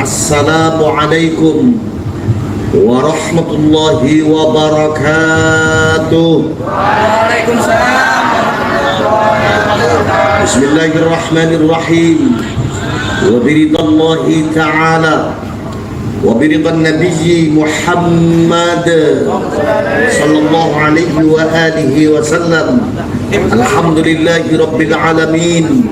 Assalamualaikum warahmatullahi wabarakatuh. Waalaikumsalam. Bismillahirrahmanirrahim. Wa biridhallahi ta'ala wa biridhan nabiyyi Muhammad sallallahu alaihi wa alihi wa sallam. Alhamdulillahi rabbil alamin.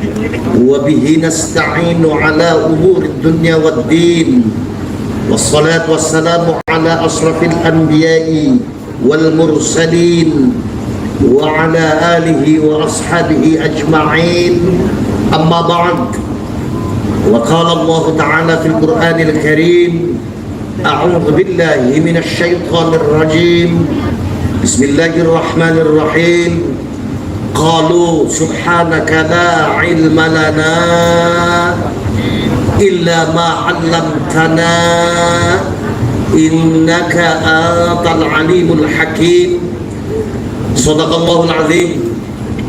Wa bihi nasta'inu ala umuri dunya waddin. Wassalatu wassalamu ala asrafil anbiya'i wal mursalin wa ala alihi wa ashabihi ajma'in. Amma ba'd. Wa qala Allah ta'ala fil Qur'anil Karim, a'udzu billahi minasy syaithanir rajim. Bismillahirrahmanirrahim. Qalu subhanaka la ilma lana illa ma 'allamtana innaka antal alimul hakim. Shadaqallahul azim.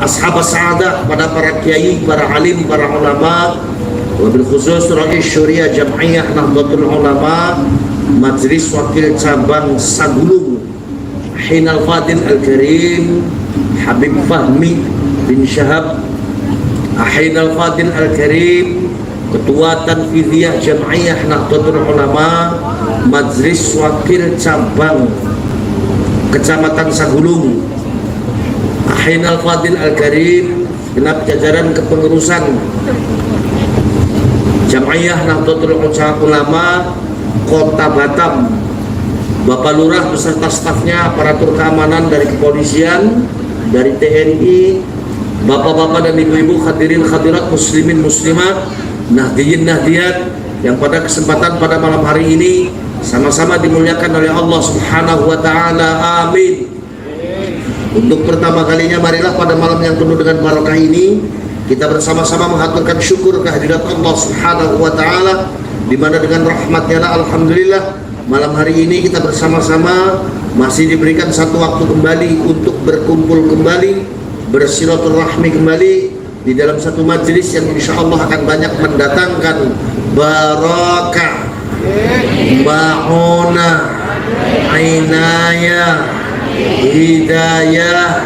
Ashabas sa'adah, pada para kiai, para alim, para ulama, wabil khusus Rais Syuriah Jam'iyah Nahdlatul Ulama Majelis Wakil Cabang Sagulung Hinal Fadil Al-Karim Habib Fahmi bin Syahab Hinal Fadil Al-Karim, Ketua Tanfidhiyah Jam'iyah Nahdlatul Ulama Majelis Wakil Cabang Kecamatan Sagulung Hinal Fadil Al-Karim, genap jajaran kepengurusan Jam'iyah Nahdlatul Ulama Kota Batam, Bapak Lurah beserta stafnya, aparatur keamanan dari kepolisian, dari TNI, bapak-bapak dan ibu-ibu, hadirin hadirat, muslimin muslimat, nahdiyin nahdiyat yang pada kesempatan pada malam hari ini sama-sama dimuliakan oleh Allah Subhanahu wa taala. Amin. Untuk pertama kalinya, marilah pada malam yang penuh dengan barokah ini kita bersama-sama mengaturkan syukur kehadirat Allah Subhanahu wa taala, di mana dengan rahmatnya lah, alhamdulillah, malam hari ini kita bersama-sama masih diberikan satu waktu kembali untuk berkumpul kembali, bersilaturahmi kembali di dalam satu majelis yang insya Allah akan banyak mendatangkan barakah, ma'unah, inayah, hidayah,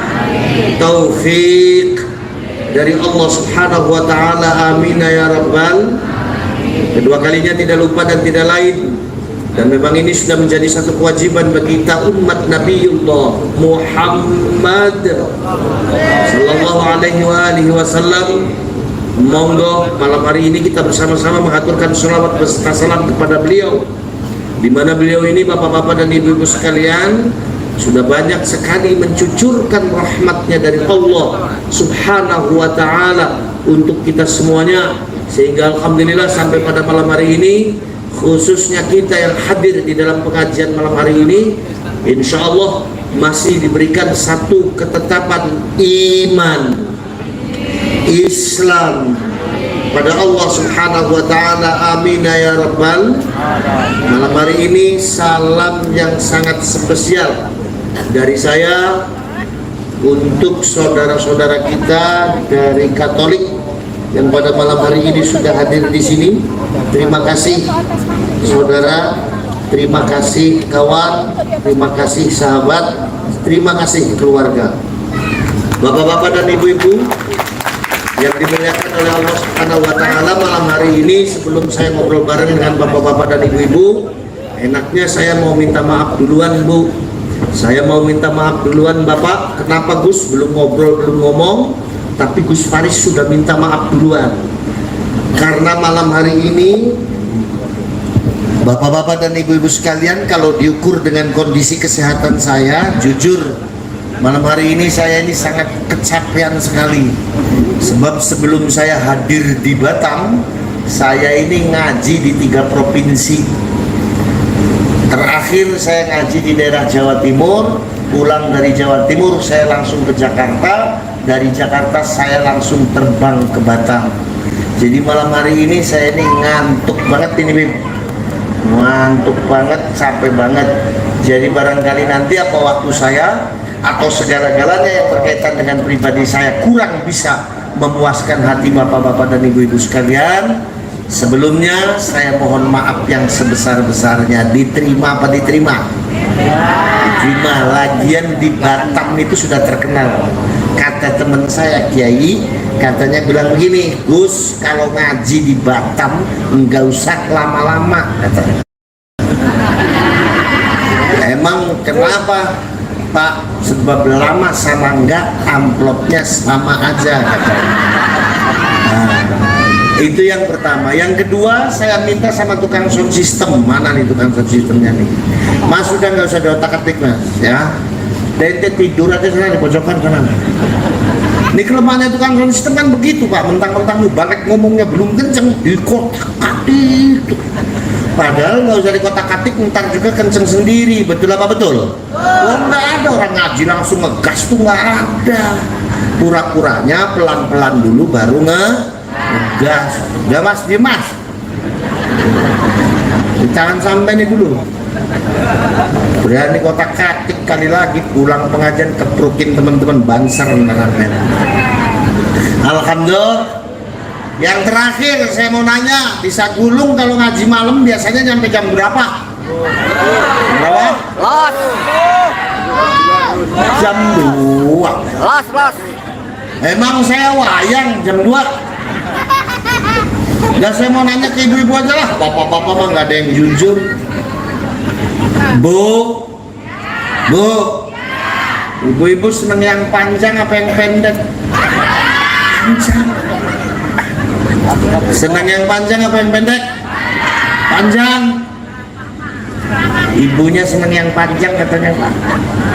taufik dari Allah Subhanahu wa taala. Amin ya rabbal. Kedua kalinya tidak lupa dan tidak lain, dan memang ini sudah menjadi satu kewajiban bagi kita umat Nabiullah Muhammad sallallahu alaihi wasallam. Monggo malam hari ini kita bersama-sama mengaturkan sholawat beserta salam kepada beliau, di mana beliau ini, bapak-bapak dan ibu-ibu sekalian, sudah banyak sekali mencucurkan rahmatnya dari Allah Subhanahu wa ta'ala untuk kita semuanya, sehingga alhamdulillah sampai pada malam hari ini, khususnya kita yang hadir di dalam pengajian malam hari ini, insya Allah masih diberikan satu ketetapan iman Islam pada Allah Subhanahu wa ta'ala. Amin ya rabbal. Malam hari ini salam yang sangat spesial dari saya untuk saudara-saudara kita dari Katolik yang pada malam hari ini sudah hadir di sini. Terima kasih saudara, terima kasih kawan, terima kasih sahabat, terima kasih keluarga. Bapak-bapak dan ibu-ibu yang dimuliakan oleh Allah Subhanahu wa taala, malam hari ini sebelum saya ngobrol bareng dengan bapak-bapak dan ibu-ibu, enaknya saya mau minta maaf duluan, Bu. Saya mau minta maaf duluan, Bapak. Kenapa Gus belum ngobrol, belum ngomong, tapi Gus Faris sudah minta maaf duluan? Karena malam hari ini, bapak-bapak dan ibu-ibu sekalian, kalau diukur dengan kondisi kesehatan saya, jujur malam hari ini saya ini sangat kecapean sekali. Sebab sebelum saya hadir di Batam, saya ini ngaji di 3 provinsi. Terakhir saya ngaji di daerah Jawa Timur, pulang dari Jawa Timur saya langsung ke Jakarta, dari Jakarta saya langsung terbang ke Batam. Jadi malam hari ini saya ini ngantuk banget ini, Bim. Ngantuk banget, capek banget. Jadi barangkali nanti apa waktu saya atau segala-galanya yang berkaitan dengan pribadi saya kurang bisa memuaskan hati bapak-bapak dan ibu-ibu sekalian, Sebelumnya saya mohon maaf yang sebesar-besarnya. Diterima apa diterima? Diterima. Lagian di Batam itu sudah terkenal. Kata teman saya Kiai, katanya bilang begini, Gus, kalau ngaji di Batam nggak usah lama-lama, katanya. Emang kenapa Pak? Sebab lama sama enggak amplopnya sama aja, katanya. Nah, itu yang pertama. Yang kedua, saya minta sama tukang sound system. Mana nih tukang sound systemnya nih? Mas sudah nggak usah diotak-atik mas, ya. Dente tidur aja sana di pojokan sana. Ini kelemahannya tukang sound system kan begitu Pak. Mentang-mentang lu balik ngomongnya belum kenceng, di kotak-atik. Padahal nggak usah di kotak-atik, ntar juga kenceng sendiri. Betul apa betul? Oh nggak ada orang ngaji langsung ngegas tuh, nggak ada. Pura-puranya pelan-pelan dulu baru ngegas. Udah mas, dia mas. Jangan sampai nih dulu. Berani kotak-atik kali lagi, pulang pengajian keprukin teman-teman banser. Alhamdulillah. Yang terakhir saya mau nanya, di Sagulung kalau ngaji malam biasanya nyampe jam berapa? Berapa? Los. Jam 2. Los. Emang saya wayang jam 2. Dan saya mau nanya ke ibu-ibu aja lah. Bapak-bapak mah nggak ada yang jujur. Bu, ibu-ibu seneng yang panjang apa yang pendek? Panjang. Senang yang panjang apa yang pendek? Panjang. Ibunya senang yang panjang katanya Pak.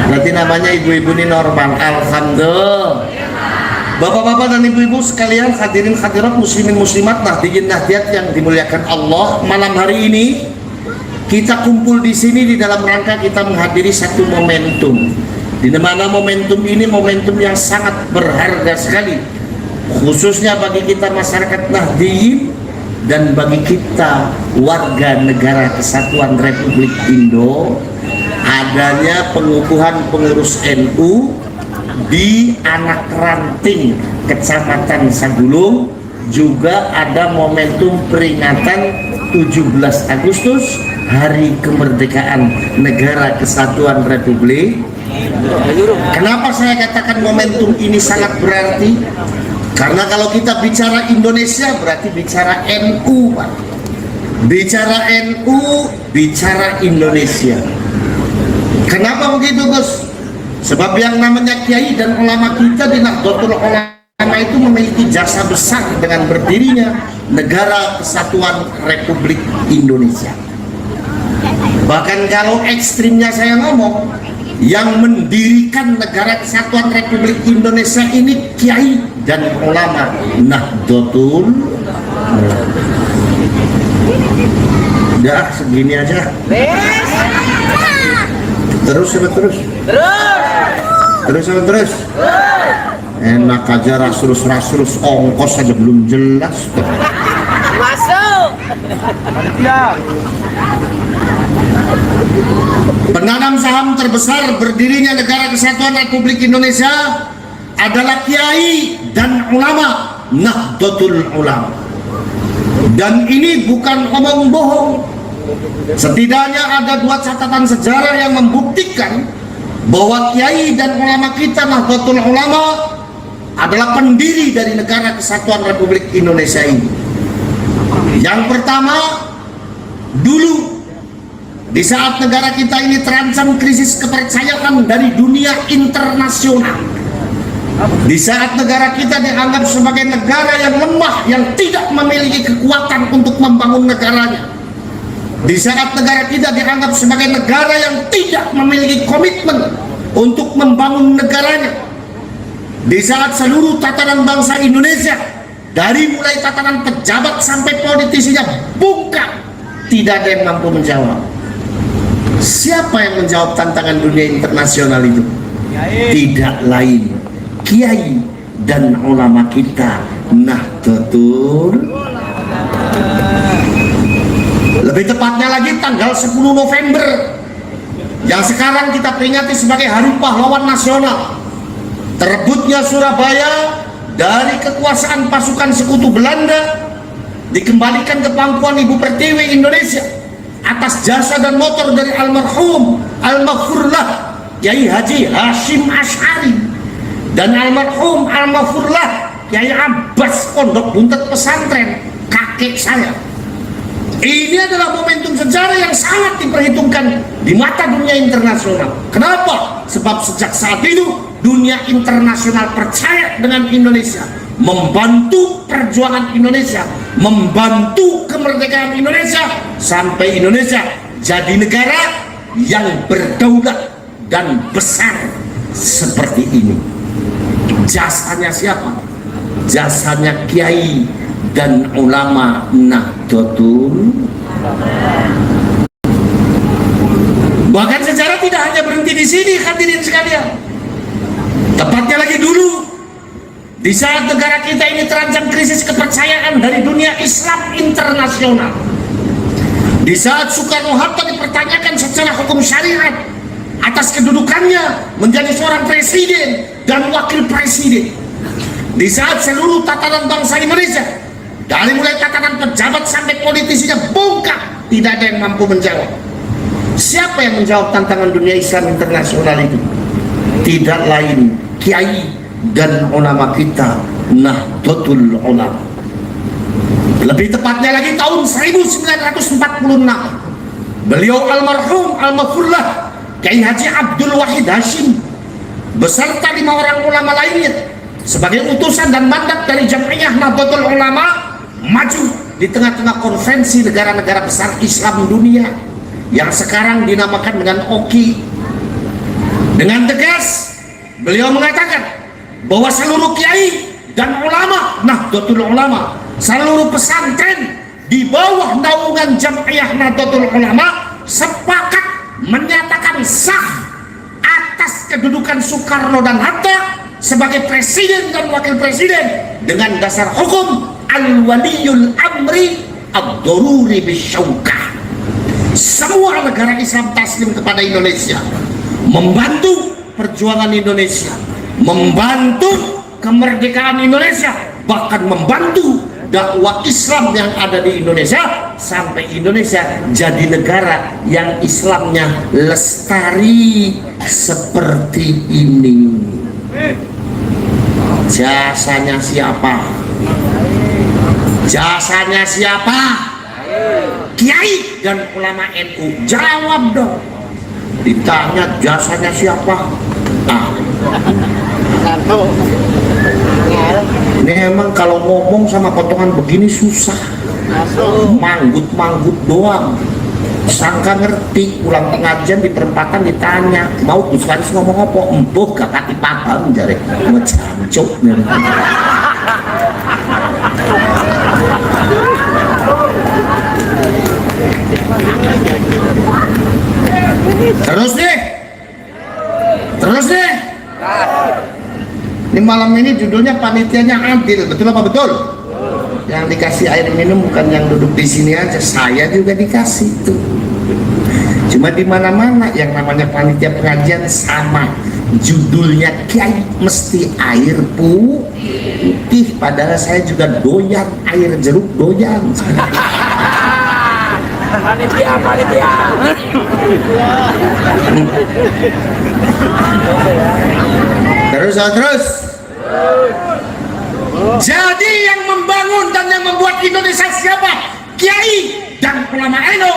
Berarti namanya ibu-ibu ini normal. Alhamdulillah. Bapak-bapak dan ibu-ibu sekalian, hadirin hadirat, muslimin muslimat, nahdiyin nahdiat yang dimuliakan Allah, malam hari ini kita kumpul di sini di dalam rangka kita menghadiri satu momentum. Di mana momentum ini momentum yang sangat berharga sekali, khususnya bagi kita masyarakat Nahdiyin dan bagi kita warga negara Kesatuan Republik Indo, adanya pengukuhan pengurus NU di Anak Ranting Kecamatan Sagulung. Juga ada momentum peringatan 17 Agustus Hari Kemerdekaan Negara Kesatuan Republik. Kenapa saya katakan momentum ini sangat berarti? Karena kalau kita bicara Indonesia berarti bicara NU Pak. Bicara NU, bicara Indonesia. Kenapa begitu Gus? Sebab yang namanya kiai dan ulama kita di Nahdlatul Ulama itu memiliki jasa besar dengan berdirinya Negara Kesatuan Republik Indonesia. Bahkan kalau ekstrimnya saya ngomong, yang mendirikan Negara Kesatuan Republik Indonesia ini kiai dan ulama Nahdlatul Ulama. Udah segini aja. Terus apa terus? Terus apa terus? Enak aja rasulus ongkos aja belum jelas. Masuk. Penanam saham terbesar berdirinya Negara Kesatuan Republik Indonesia adalah kiai dan ulama Nahdlatul Ulama. Dan ini bukan omong bohong. Setidaknya ada dua catatan sejarah yang membuktikan bahwa kiai dan ulama kita Nahdlatul Ulama adalah pendiri dari Negara Kesatuan Republik Indonesia ini. Yang pertama, dulu di saat negara kita ini terancam krisis kepercayaan dari dunia internasional, di saat negara kita dianggap sebagai negara yang lemah, yang tidak memiliki kekuatan untuk membangun negaranya, di saat negara kita dianggap sebagai negara yang tidak memiliki komitmen untuk membangun negaranya, di saat seluruh tatanan bangsa Indonesia dari mulai tatanan pejabat sampai politisinya bungkam, tidak ada yang mampu menjawab. Siapa yang menjawab tantangan dunia internasional itu? Tidak lain kiai dan ulama kita Nahdlatul. Lebih tepatnya lagi tanggal 10 November yang sekarang kita peringati sebagai Hari Pahlawan Nasional, terebutnya Surabaya dari kekuasaan pasukan sekutu Belanda dikembalikan ke pangkuan Ibu Pertiwi Indonesia atas jasa dan motor dari almarhum almarhumlah Kiai Haji Hashim Asy'ari dan almarhum almarhumlah Kiai Abbas Pondok Buntet Pesantren, kakek saya. Ini adalah momentum sejarah yang sangat diperhitungkan di mata dunia internasional. Kenapa? Sebab sejak saat itu dunia internasional percaya dengan Indonesia, membantu perjuangan Indonesia, membantu kemerdekaan Indonesia, sampai Indonesia jadi negara yang berdaulat dan besar seperti ini. Jasanya siapa? Jasanya kiai dan ulama Nahdlatul. Bahkan sejarah tidak hanya berhenti di sini, hadirin sekalian. Tepatnya lagi dulu, di saat negara kita ini terancam krisis kepercayaan dari dunia Islam internasional, di saat Soekarno-Hatta dipertanyakan secara hukum syariat atas kedudukannya menjadi seorang presiden dan wakil presiden, di saat seluruh tatanan bangsa Indonesia dari mulai tatanan pejabat sampai politisinya bongkar, tidak ada yang mampu menjawab. Siapa yang menjawab tantangan dunia Islam internasional itu? Tidak lain kiai dan ulama kita, Nahdlatul Ulama. Lebih tepatnya lagi tahun 1946, beliau almarhum almarhumlah Kiai Haji Abdul Wahid Hashim beserta 5 orang ulama lainnya sebagai utusan dan mandat dari Jam'iyah Nahdlatul Ulama maju di tengah-tengah konferensi negara-negara besar Islam dunia yang sekarang dinamakan dengan OKI. Dengan tegas beliau mengatakan bahwa seluruh kiai dan ulama Nahdlatul Ulama, seluruh pesantren di bawah naungan Jam'iyah Nahdlatul Ulama sepakat menyatakan sah atas kedudukan Soekarno dan Hatta sebagai presiden dan wakil presiden dengan dasar hukum al-waliyul amri ad-daruri bisyaukah. Semua negara Islam taslim kepada Indonesia, membantu perjuangan Indonesia, membantu kemerdekaan Indonesia, bahkan membantu dakwah Islam yang ada di Indonesia sampai Indonesia jadi negara yang Islamnya lestari seperti ini. Jasanya siapa? Jasanya siapa? Kiai dan ulama NU. Jawab dong. Ditanya jasanya siapa? Ini emang kalau ngomong sama potongan begini susah, manggut-manggut doang. Sangka ngerti, pulang pengajian di perempatan ditanya mau Gus Faris ngomong apa, empuh gak kati paham jare ngejancuk. Terus deh. Ini malam ini judulnya panitianya adil, betul apa betul? Yang dikasih air minum bukan yang duduk di sini aja, saya juga dikasih tuh. Cuma di mana-mana yang namanya panitia pengajian sama, judulnya kiai mesti air putih, padahal saya juga doyan air jeruk doyan. Panitia. Terus. Jadi yang membangun dan yang membuat Indonesia siapa? Kiai dan ulama NU.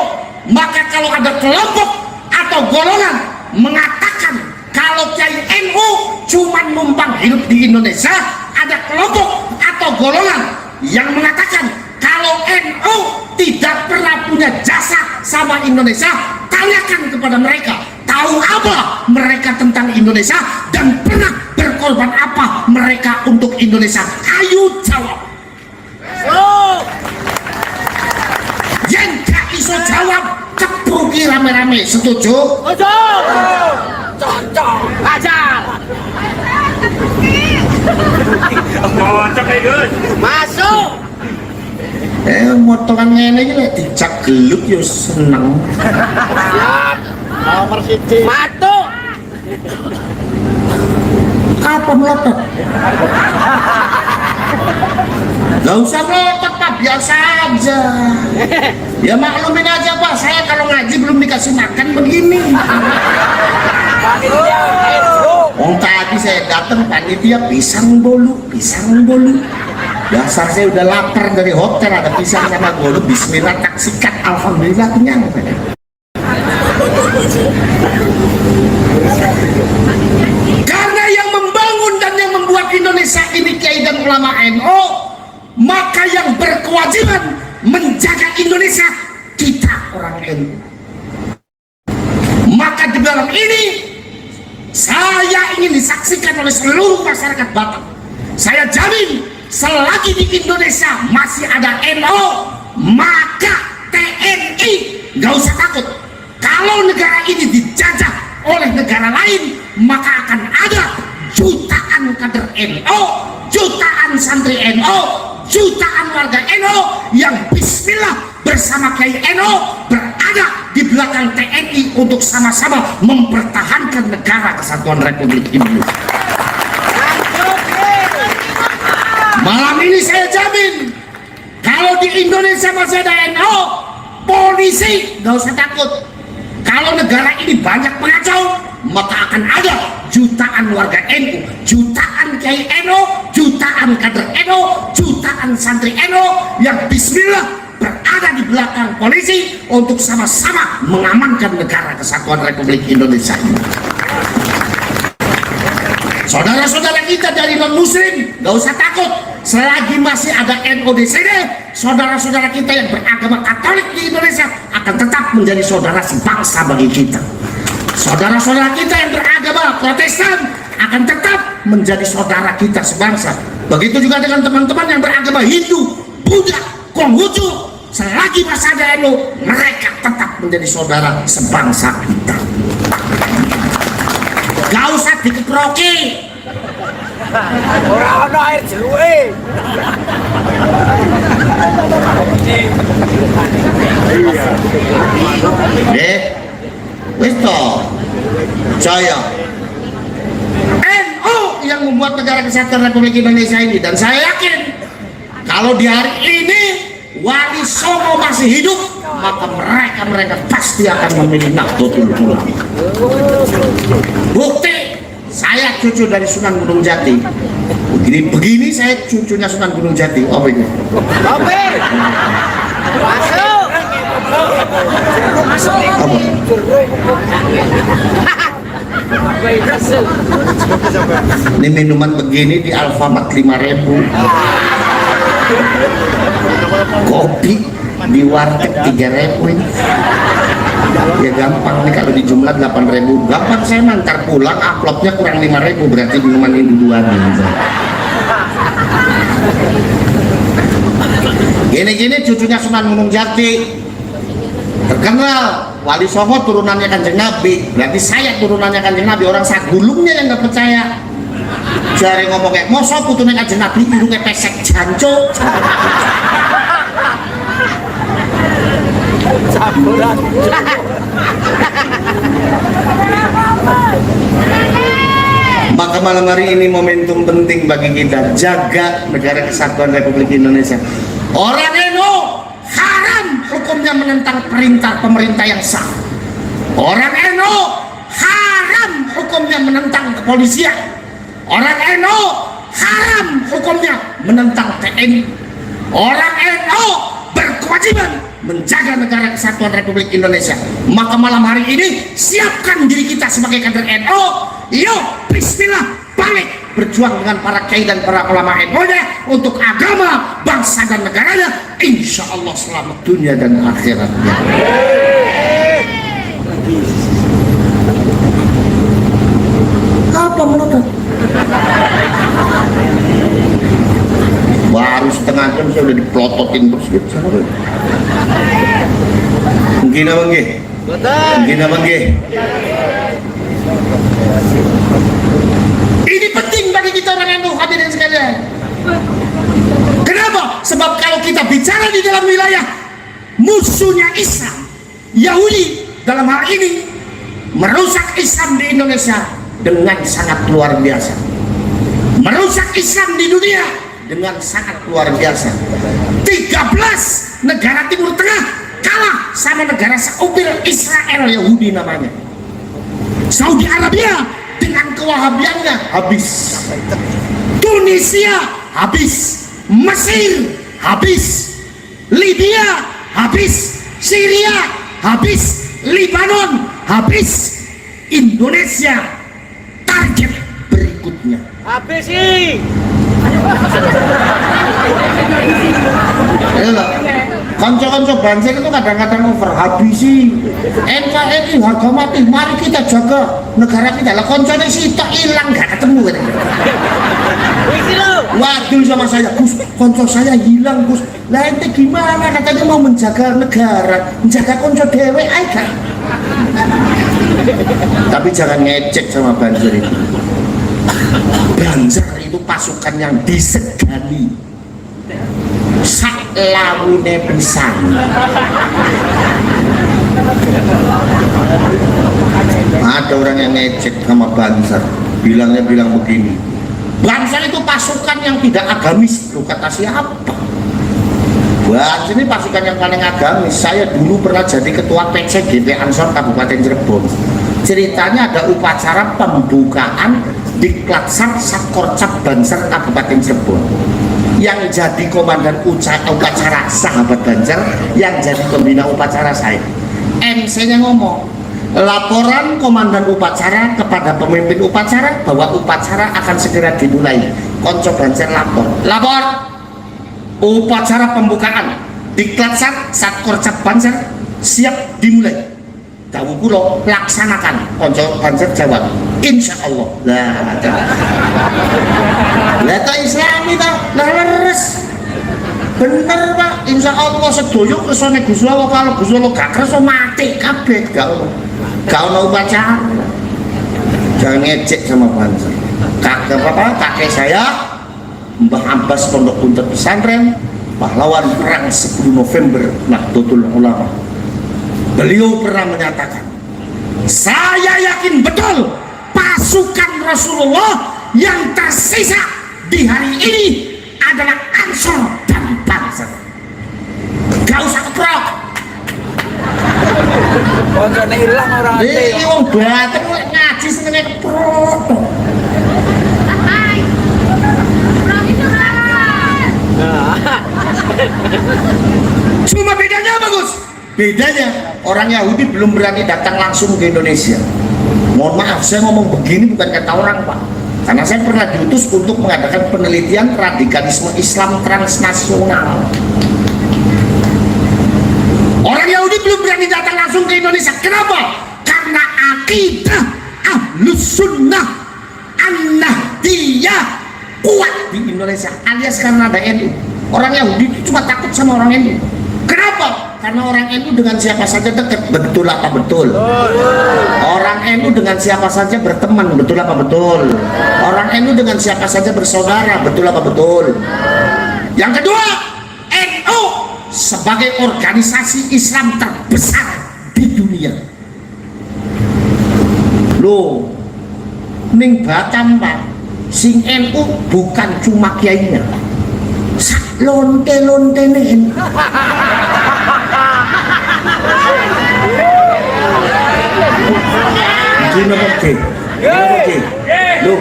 Maka kalau ada kelompok atau golongan mengatakan kalau Kiai NU cuma numpang hidup di Indonesia, ada kelompok atau golongan yang mengatakan kalau NU tidak pernah punya jasa sama Indonesia, tanyakan kepada mereka, tahu apa mereka tentang Indonesia dan pernah berkorban apa mereka untuk Indonesia? Ayo jawab. Yang gak iso jawab kepruki rame-rame. Setuju? Cocok ajar. Masuk. Motoran ngene iki lek dicak gelut yo seneng. Siap. Nomor 1. Matu. Apa melotot? Gak usah melotot Pak, biasa aja. Ya maklumin aja Pak, saya kalau ngaji belum dikasih makan begini. Oh tadi saya datang panitia pisang bolu. Dasar saya udah lapar dari hotel, ada pisang sama bolu. Bismillah tak sikat, alhamdulillah kenyang. Karena yang membangun dan yang membuat Indonesia ini kiai dan ulama NU, maka yang berkewajiban menjaga Indonesia kita orang NU. Maka di dalam ini saya ingin disaksikan oleh seluruh masyarakat Batak. Saya jamin selagi di Indonesia masih ada NU, maka TNI gak usah takut. Kalau negara ini dijajah oleh negara lain, maka akan ada jutaan kader NU, jutaan santri NU, jutaan warga NU yang bismillah bersama Kiai NU berada di belakang TNI untuk sama-sama mempertahankan negara kesatuan Republik Indonesia. Malam ini saya jamin, kalau di Indonesia masih ada NU, polisi gak usah takut. Kalau negara ini banyak mengacau, maka akan ada jutaan warga NU, jutaan Kiai NU, jutaan kader NU, jutaan santri NU yang bismillah berada di belakang polisi untuk sama-sama mengamankan negara kesatuan Republik Indonesia ini. Saudara-saudara kita dari non-muslim gak usah takut, selagi masih ada NU di sini, saudara-saudara kita yang beragama Katolik di Indonesia akan tetap menjadi saudara sebangsa bagi kita. Saudara-saudara kita yang beragama Protestan akan tetap menjadi saudara kita sebangsa. Begitu juga dengan teman-teman yang beragama Hindu, Buddha, Konghucu, selagi masih ada NU, mereka tetap menjadi saudara sebangsa kita. Gak usah dikeproki. Orang ada air jeluke. Dek, wis toh, percaya NU yang membuat negara kesatuan Republik Indonesia ini, dan saya yakin kalau di hari ini Wali Songo masih hidup, maka mereka pasti akan memilih Nahdlatul Ulama. Bukti, saya cucu dari Sunan Gunung Jati. Begini saya cucunya Sunan Gunung Jati. Oh ini. Masuk. Apa? Ini minuman begini di Alfamart 5.000. Kopi di warteg 3.000 ini. Ya gampang nih kalau di jumlah 8.000. Gampang saya nantar pulang uploadnya kurang 5.000, berarti minuman ini dua nih. Gini-gini cucunya Sunan Gunung Jati, terkenal Wali Songo turunannya Kanjeng Nabi, berarti saya turunannya Kanjeng Nabi. Orang sagulungnya yang nggak percaya, jari ngomong kayak mosok putunya Kanjeng Nabi hidungnya pesek jancuk. Maka malam hari ini momentum penting bagi kita jaga negara kesatuan Republik Indonesia. Orang NU haram hukumnya menentang perintah pemerintah yang sah. Orang NU haram hukumnya menentang kepolisian. Orang NU haram hukumnya menentang TNI. Orang NU berkewajiban menjaga negara kesatuan Republik Indonesia. Maka malam hari ini siapkan diri kita sebagai kader NU. Yuk, bismillah, balik berjuang dengan para kiai dan para ulama NU-nya untuk agama, bangsa dan negaranya. Insya Allah selamat dunia dan akhiratnya. Apa menutup? Baru setengah jam saya udah diplototin terus gitu. Mungkin apa nggih? Mungkin apa nggih? Ini penting bagi kita orang NU hadirin sekalian. Kenapa? Sebab kalau kita bicara di dalam wilayah musuhnya Islam, Yahudi dalam hal ini merusak Islam di Indonesia dengan sangat luar biasa. Merusak Islam di dunia dengan sangat luar biasa. 13 negara Timur Tengah kalah sama negara seupil Israel, Yahudi namanya. Saudi Arabia dengan kewahabiannya habis. Tunisia habis. Mesir habis. Libya habis. Syria habis. Libanon habis. Indonesia target berikutnya. Habis sih. Ayolah, konco-konco banser itu kadang-kadang over habisi. NKRI harga mati, mari kita jaga negara kita. Lah koncone sih tak hilang, gak ketemu kan. Waduh sama saya, Gus, konco saya hilang, Gus. Lah ente gimana, katanya mau menjaga negara, menjaga konco dewe aja. Tapi jangan ngecek sama Banser itu. Banser itu pasukan yang disegani, sak lawune pisan. Ada orang yang ngecek sama Banser, bilang begini, Banser itu pasukan yang tidak agamis. Lu kata siapa? Banser ini pasukan yang paling agamis. Saya dulu pernah jadi ketua PCGP Ansor Kabupaten Cirebon. Ceritanya ada upacara pembukaan di Klatsar Sakorcap Banser Kabupaten Cirebon. Yang jadi komandan upacara sahabat Banser, yang jadi pembina upacara saya. MC-nya ngomong, laporan komandan upacara kepada pemimpin upacara bahwa upacara akan segera dimulai. Konco Banser lapor, upacara pembukaan di Klatsar Sakorcap Banser siap dimulai. Dawu kula laksanakan. Konco Banser jawab, insya Allah. Lah ta Islami ta, lah leres. Bener Pak, insya Allah sedoyo kersane Gusti Allah. Kalau Gusti Allah gak kersa mati kabeh, gak ono upacara. Jangan ngecek sama Banser. Kakek saya Mbah Abbas Pondok Buntut Pesantren, pahlawan perang 10 November Nahdlatul Ulama. Beliau pernah menyatakan, saya yakin betul pasukan Rasulullah yang tersisa di hari ini adalah Ansor dan Banser. Gak usah keprok. Koncone hilang orang ate. Ini wong Banten ngaji senenge keprok. Cuma bedanya bagus. Bedanya orang Yahudi belum berani datang langsung ke Indonesia. Mohon maaf, saya ngomong begini bukan kata orang Pak, karena saya pernah diutus untuk mengadakan penelitian radikalisme Islam transnasional. Orang Yahudi belum berani datang langsung ke Indonesia. Kenapa? Karena akidah Ahlus Sunnah An-Nahdiyah kuat di Indonesia, alias karena ada NU. Orang Yahudi itu cuma takut sama orang NU. Kenapa? Karena orang NU dengan siapa saja dekat. Betul apa betul? Orang NU dengan siapa saja berteman. Betul apa betul? Orang NU dengan siapa saja bersaudara. Betul apa betul? Yang kedua, NU sebagai organisasi Islam terbesar di dunia. Loh, ning Batam Pak, sing NU bukan cuma kiainya, lonte-lonte nih. Gini oke. Loh,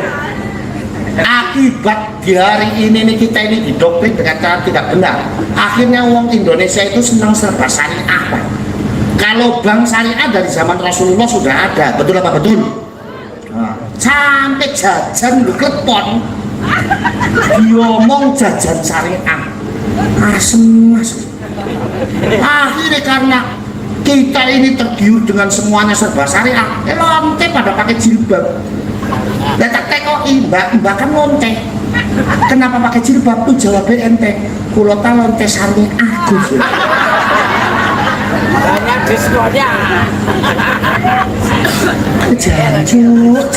akibat di hari ini nih kita ini didoktrin dengan cara tidak benar. Akhirnya uang Indonesia itu senang serba syariah Pak. Kalau bank syariah dari zaman Rasulullah sudah ada, betul apa betul? Nah, sampai jajan lu klepon diomong jajan syariah asem. Akhirnya karena kita ini tergiur dengan semuanya serba syariah, lonte pada pakai jilbab. Lah tak tekoi mbak kan lonte, kenapa pakai jilbab? Tuh jawabnya ente, kulo ta lonte syariah Gus. Banyak diskonnya. Janjuk.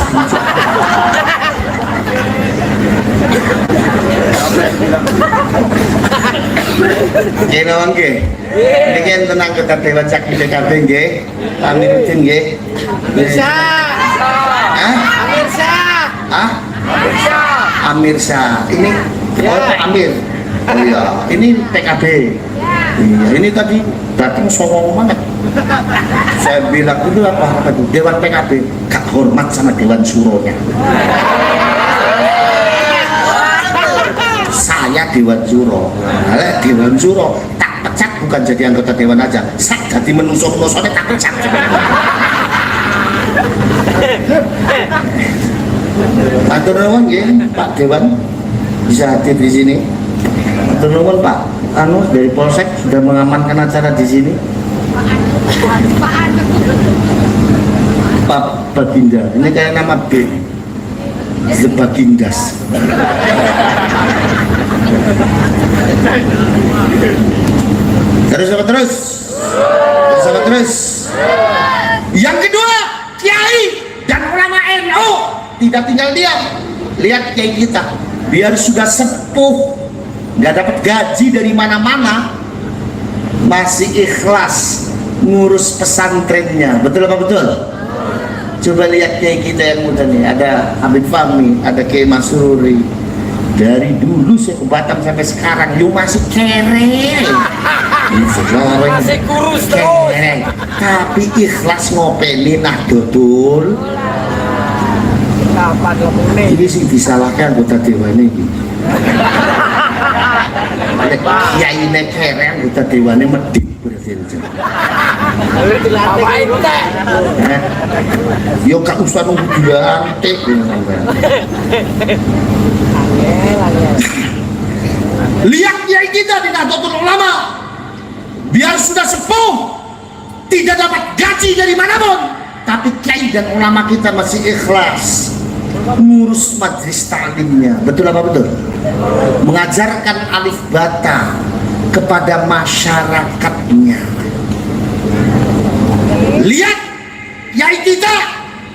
Oke, nawan ke? Ini kan tenang kita dewa cak di DKP nggih. Kami rutin nggih. Bisa. Hah? Amir Syah. Ah? Amir Syah. Amir Syah. Ini Oh, Pak Amir. Oh iya, ini PKB. Iya, ini tadi datang songong banget. Saya bilang itu apa itu Dewan PKB, gak hormat sama Dewan Suronya. Saya Dewan Suro. Nah, Dewan Suro tak pecat bukan jadi anggota dewan aja, saya jadi menusuk-nusuknya tak pecat. Matur nuwun nggih Pak Dewan bisa hadir di sini. Matur nuwun Pak. Dari Polsek sudah mengamankan acara di sini. Pak Baginda, ini kayak nama B. The Bagindas. Terus. Yang kedua, kiai dan ulama NU tidak tinggal diam. Lihat kiai kita, biar sudah sepuh, nggak dapat gaji dari mana-mana, masih ikhlas ngurus pesantrennya. Betul apa betul? Coba lihat kiai kita yang muda nih, ada Habib Fahmi, ada Kiai Masururi. Dari dulu saya ke Batam sampai sekarang, lu masih kere. Masih kurus terus. Tapi ikhlas ngopeni Nahdlatul. Kapan ngomongnya? Ini sih disalahkan anggota dewan ini. Kiai kere anggota dewannya medit berarti. Apa itu teh? Yo gak usah nunggu dilantik. Lihat kiai kita di Nahdlatul Ulama, biar sudah sepuh, tidak dapat gaji dari manapun, tapi kiai dan ulama kita masih ikhlas ngurus majelis taklimnya. Betul apa betul? Mengajarkan alif bata kepada masyarakatnya. Lihat kiai kita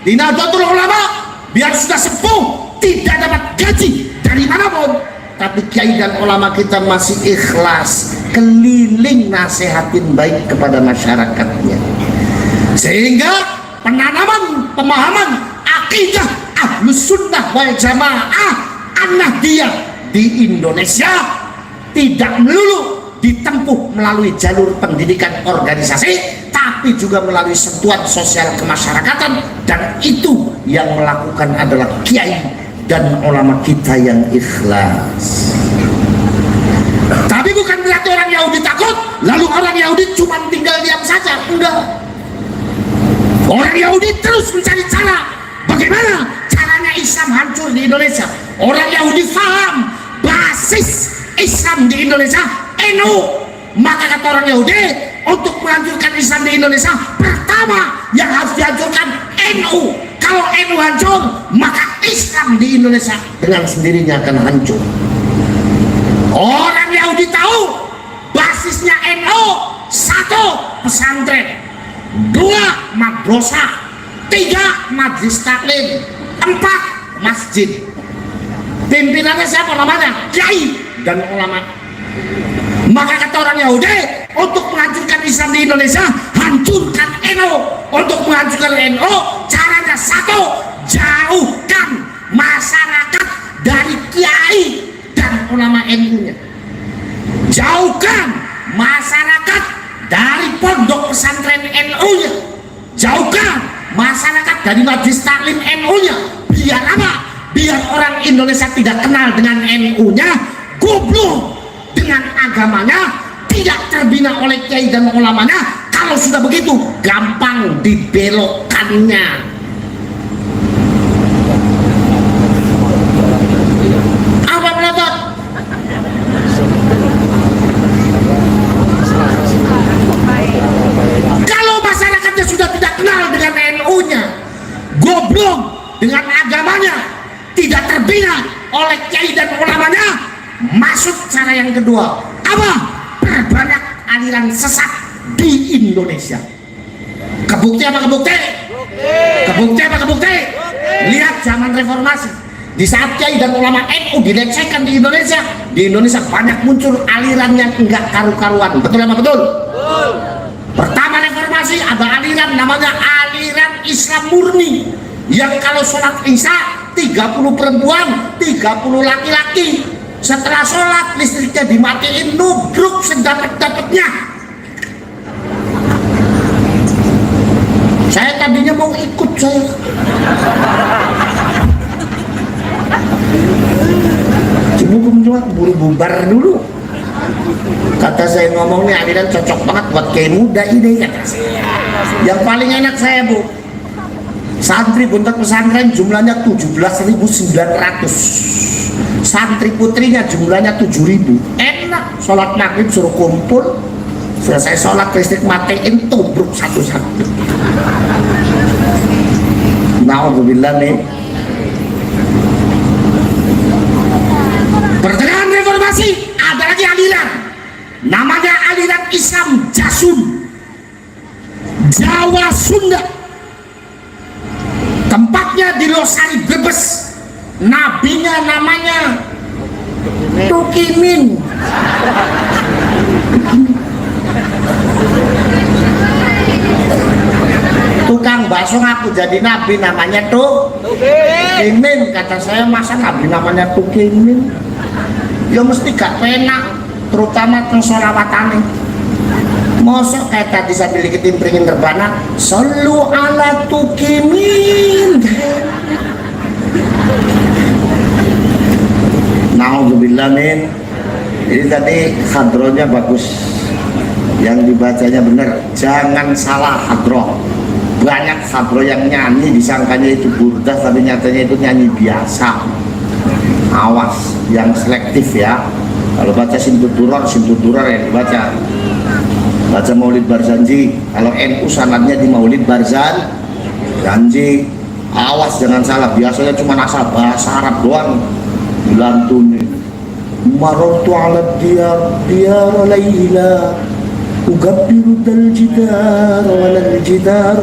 di Nahdlatul Ulama, biar sudah sepuh, tidak dapat gaji dari manapun, tapi kiai dan ulama kita masih ikhlas keliling nasihatin baik kepada masyarakatnya, sehingga penanaman pemahaman akidah Ahlus Sunnah wal Jamaah An-Nahdliyah di Indonesia tidak melulu ditempuh melalui jalur pendidikan organisasi, tapi juga melalui sentuhan sosial kemasyarakatan, dan itu yang melakukan adalah kiai dan ulama kita yang ikhlas. Tapi bukan berarti orang Yahudi takut, lalu orang Yahudi cuma tinggal diam saja. Enggak. Orang Yahudi terus mencari cara bagaimana caranya Islam hancur di Indonesia. Orang Yahudi paham basis Islam di Indonesia NU. Maka kata orang Yahudi, untuk menghancurkan Islam di Indonesia, pertama yang harus dihancurkan NU. Kalau NU hancur, maka Islam di Indonesia dengan sendirinya akan hancur. Orang Yahudi tahu basisnya NU: 1. pesantren, 2. madrasah, 3. majelis taklim, 4. masjid. Pimpinannya siapa namanya? Kiai dan ulama. Maka kata orang Yahudi, untuk menghancurkan Islam di Indonesia, hancurkan NU. Untuk menghancurkan NU, caranya 1. jauhkan masyarakat dari kiai dan ulama NU-nya. Jauhkan masyarakat dari pondok pesantren NU-nya. Jauhkan masyarakat dari majelis taklim NU-nya. Biar apa? Biar orang Indonesia tidak kenal dengan NU-nya, goblok dengan agamanya, tidak terbina oleh kiai dan ulamanya. Kalau sudah begitu, gampang dibelokkannya. Apa melotot? Kalau masyarakatnya sudah tidak kenal dengan NU-nya, goblok dengan agamanya, tidak terbina oleh kiai dan ulamanya, masuk cara yang kedua. Apa? Perbanyak aliran sesat di Indonesia. Kebukti apa kebukti? Kebukti apa kebukti? Lihat zaman reformasi, di saat kiai dan ulama NU dilecehkan di Indonesia banyak muncul aliran yang enggak karu-karuan. Betul apa betul? Pertama reformasi ada aliran namanya aliran Islam murni, yang kalau sholat isya 30 perempuan 30 laki-laki. Setelah sholat listriknya dimatiin, nubruk sedapat-dapatnya. Saya tadinya mau ikut saya. Cuma buru bubar dulu. Kata saya ngomong nih aliran cocok banget buat kayak muda ini kata saya. Yang paling enak saya bu, santri buntet pesantren jumlahnya 17.900, santri putrinya jumlahnya 7.000. Enak, sholat maghrib suruh kumpul, selesai sholat listrik matiin, tubruk satu-satu. Na'udzubillah nih. Pertengahan reformasi ada lagi aliran, namanya aliran Islam Jasun, Jawa Sunda. Tempatnya di Losari Brebes. Nabinya namanya Tukimin. Tukang bakso ngaku jadi nabi namanya Tukimin. Kata saya, masa nabi namanya Tukimin? Ya mesti gak penak, terutama teng sholawatane. Mosok kayak tadi sambil diketimpringin rebana, sallu ala Tukimin. Na'udzubillah min. Jadi tadi hadronya bagus, yang dibacanya benar, jangan salah hadroh. Banyak hadroh yang nyanyi disangkanya itu burdah, tapi nyatanya itu nyanyi biasa. Awas, yang selektif ya. Kalau baca Simtudurar yang dibaca. Baca Maulid Barzanji. Kalau NU sanadnya di Maulid Barzanji. Awas jangan salah. Biasanya cuma asal bahasa Arab doang dilantunin. Marartu ala diyar layla ugabbiru dal jidar walal jidar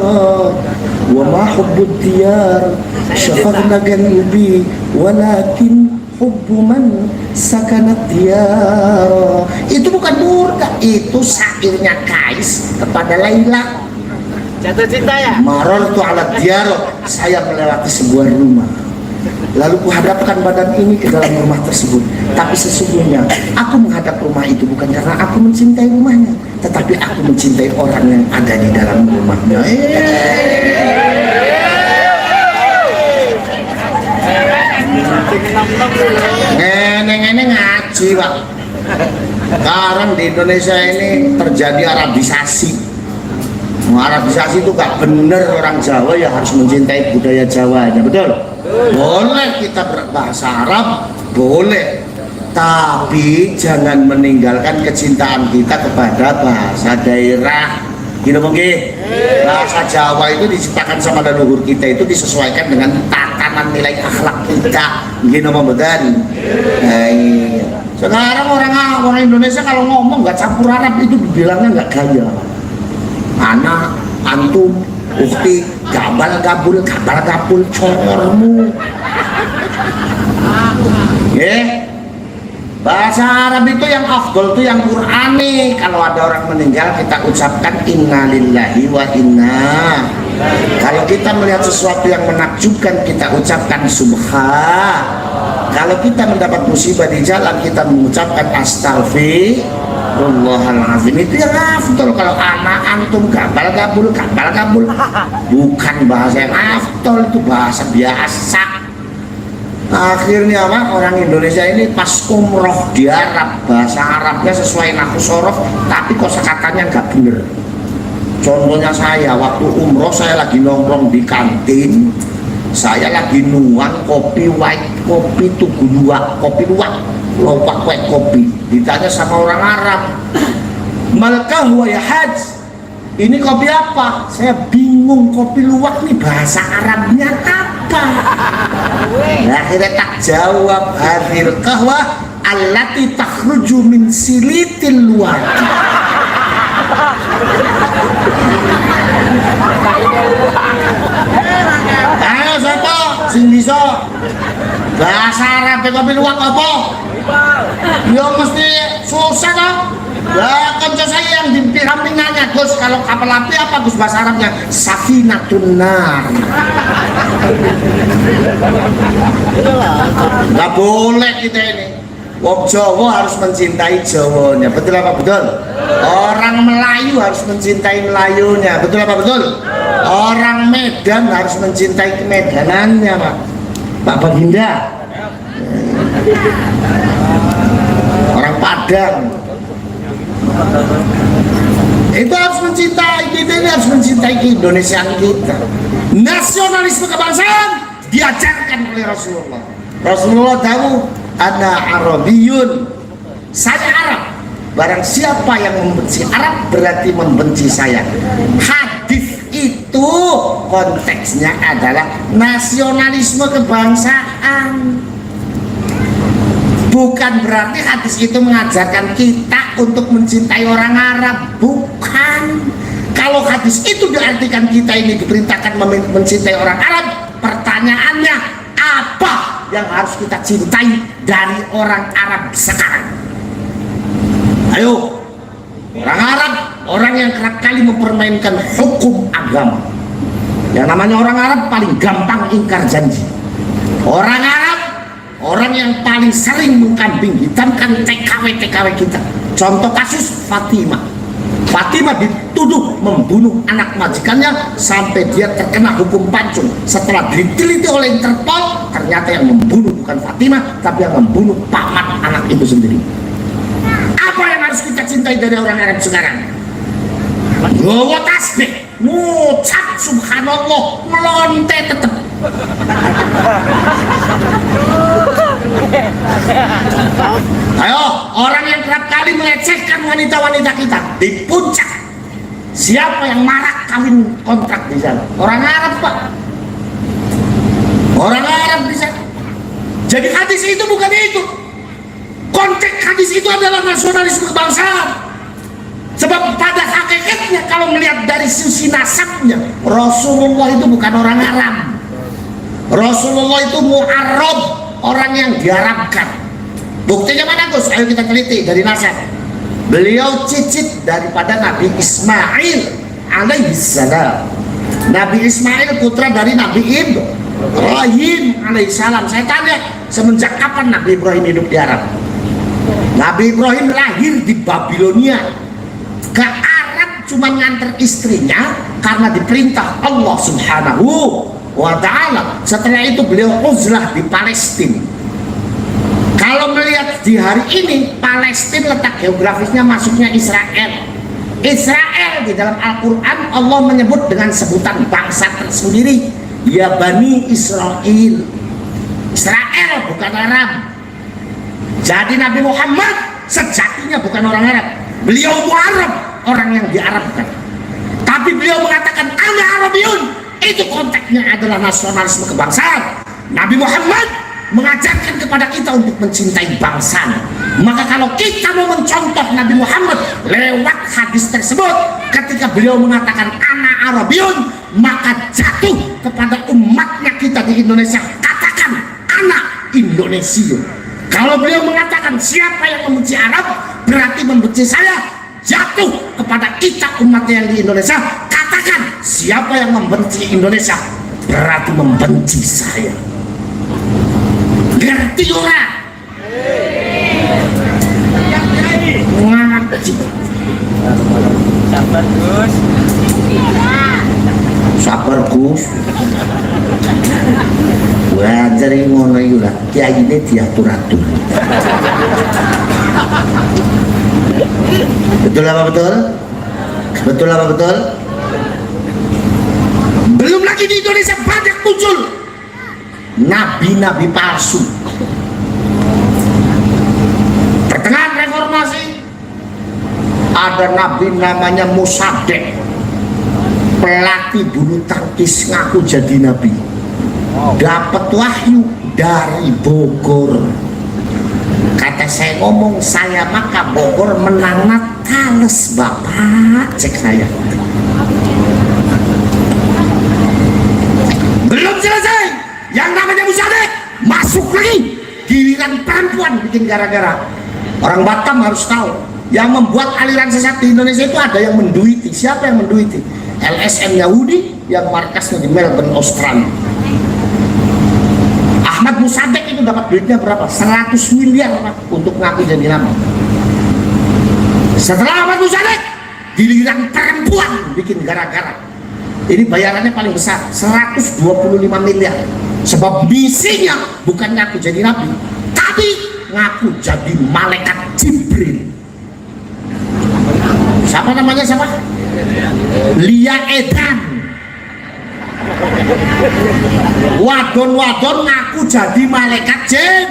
wa ma hubbud diyar syafarna qalbi walakin hubbu man sakanat diyar. Itu bukan murka, itu syairnya Kais kepada Laila. Jatuh cinta ya? Marartu ala diyar, saya melewati sebuah rumah, lalu kuhadapkan badan ini ke dalam rumah tersebut. Tapi sesungguhnya aku menghadap rumah itu bukan karena aku mencintai rumahnya, tetapi aku mencintai orang yang ada di dalam rumahnya. Neng ngaji pak. Sekarang di Indonesia ini terjadi Arabisasi. Arabisasi itu gak bener, orang Jawa ya harus mencintai budaya Jawanya, betul? Boleh kita berbahasa Arab, boleh, tapi jangan meninggalkan kecintaan kita kepada bahasa daerah. Gini mungkin bahasa Jawa itu diciptakan sama leluhur kita, itu disesuaikan dengan tatanan nilai akhlak kita. Gini betul. Sekarang orang Indonesia kalau ngomong nggak campur Arab itu dibilangnya nggak gaya. Anak, antum, ukti, gabal gabul cormu. Bahasa Arab itu yang afdol itu yang Qur'ani. Kalau ada orang meninggal kita ucapkan innalillahi wa inna. Kalau kita melihat sesuatu yang menakjubkan kita ucapkan subhan. Kalau kita mendapat musibah di jalan kita mengucapkan astaghfirullahalazim. Itu yang afdol. Kalau anak, antum, gabal gabul bukan bahasa yang afdol, itu bahasa biasa. Akhirnya apa? Orang Indonesia ini pas umroh di Arab, bahasa Arabnya sesuai nahwu sorof, tapi kosakatanya nggak bener. Contohnya saya waktu umroh, saya lagi nongkrong di kantin, saya lagi nuang kopi white, kopi tugu luwak, kopi luwak, lopak white kopi. Ditanya sama orang Arab, malkah wa ya haj? Ini kopi apa? Saya bingung, kopi luwak nih bahasa Arabnya apa? Akhirnya tak jawab, hadhil kahwa allati takhruju min silitil luwak. Ayo siapa? Sing bisa bahasa Arab kopi luwak apa? Ya mesti susah dong. Lah kanca saya yang di sampingannya, Gus, kalau kapal api apa Gus bahasa Arabnya? Safinatun nar. Nggak boleh kita ini. Wong Jawa harus mencintai Jawanya, betul apa betul? Orang Melayu harus mencintai Melayunya, betul apa betul? Orang Medan harus mencintai kemedanannya, Pak Baginda. Orang Padang itu harus mencintai, kita ini harus mencintai keindonesiaan kita. Nasionalisme kebangsaan diajarkan oleh Rasulullah. Rasulullah tahu, ana Arabiyun, saya Arab. Barang siapa yang membenci Arab berarti membenci saya. Hadis itu konteksnya adalah nasionalisme kebangsaan. Bukan berarti hadis itu mengajarkan kita untuk mencintai orang Arab, bukan. Kalau hadis itu diartikan kita ini diperintahkan mencintai orang Arab, pertanyaannya apa yang harus kita cintai dari orang Arab sekarang? Ayo, orang Arab, orang yang kerap kali mempermainkan hukum agama. Yang namanya orang Arab paling gampang ingkar janji. Orang Arab, orang yang paling sering mengkambing hitamkan TKW kita. Contoh kasus Fatimah. Fatimah dituduh membunuh anak majikannya sampai dia terkena hukum pancung. Setelah diteliti oleh Interpol, ternyata yang membunuh bukan Fatimah, tapi yang membunuh paman anak itu sendiri. Apa yang harus kita cintai dari orang Arab sekarang? Bawa tasbih, ngucap subhanallah, melonte tetap. Ayo, orang yang kerap kali melecehkan wanita-wanita kita di puncak. Siapa yang marak kawin kontrak di sana? Orang Arab, Pak. Orang Arab di sana. Jadi hadis itu bukan itu. Konteks hadis itu adalah nasionalisme kebangsaan. Sebab pada hakikatnya kalau melihat dari sisi nasabnya, Rasulullah itu bukan orang Arab. Rasulullah itu mu'arrab, orang yang diarabkan. Buktinya mana, Gus? Ayo kita teliti dari nasab. Beliau cicit daripada Nabi Ismail alaihissalam. Nabi Ismail putra dari Nabi Ibrahim alaihissalam. Saya tanya, semenjak kapan Nabi Ibrahim hidup di Arab? Nabi Ibrahim lahir di Babilonia. Ke Arab cuma nganter istrinya karena diperintah Allah Subhanahu wa ta'ala. Setelah itu beliau uzlah di Palestina. Kalau melihat di hari ini, Palestina letak geografisnya masuknya Israel. Israel di dalam Al-Quran Allah menyebut dengan sebutan bangsa tersendiri, ya Bani Israel. Israel bukan Arab. Jadi Nabi Muhammad sejatinya bukan orang Arab. Beliau Arab, orang yang diarabkan. Tapi beliau mengatakan ana Arabiyun. Itu konteksnya adalah nasionalisme kebangsaan. Nabi Muhammad mengajarkan kepada kita untuk mencintai bangsa. Maka kalau kita mau mencontoh Nabi Muhammad lewat hadis tersebut, ketika beliau mengatakan ana Arabiyun, maka jatuh kepada umatnya kita di Indonesia, katakan ana Indonesia. Kalau beliau mengatakan siapa yang membenci Arab berarti membenci saya, jatuh kepada kita umat yang di Indonesia, katakan siapa yang membenci Indonesia berarti membenci saya. Ngerti orang? Ngaji. Sabar, Gus. Sabar, Gus. Wajar yang ngono iku lah, kiai ini diatur-atur. Betul apa betul? Betul apa betul? Belum lagi di Indonesia banyak muncul nabi-nabi palsu. Pertengahan reformasi ada nabi namanya Musadek, pelatih bulu tangkis, ngaku jadi nabi. Dapat wahyu dari Bogor. Kata saya ngomong, saya maka Bogor menang Natales, Bapak. Cek saya. Belum selesai. Yang namanya Musadek masuk lagi. Giliran perempuan bikin gara-gara. Orang Batam harus tahu, yang membuat aliran sesat di Indonesia itu ada yang menduiti. Siapa yang menduiti? LSM Yahudi yang markasnya di Melbourne, Australia. Ahmad Sadek itu dapat duitnya berapa? 100 miliar Pak, untuk ngaku jadi nabi. Setelah Ahmad Sadek, giliran perempuan bikin gara-gara. Ini bayarannya paling besar, 125 miliar. Sebab misinya bukan ngaku jadi nabi, tapi ngaku jadi malaikat Jibril. Siapa namanya siapa? Lia Edan. Wadon-wadon ngaku jadi malaikat jin,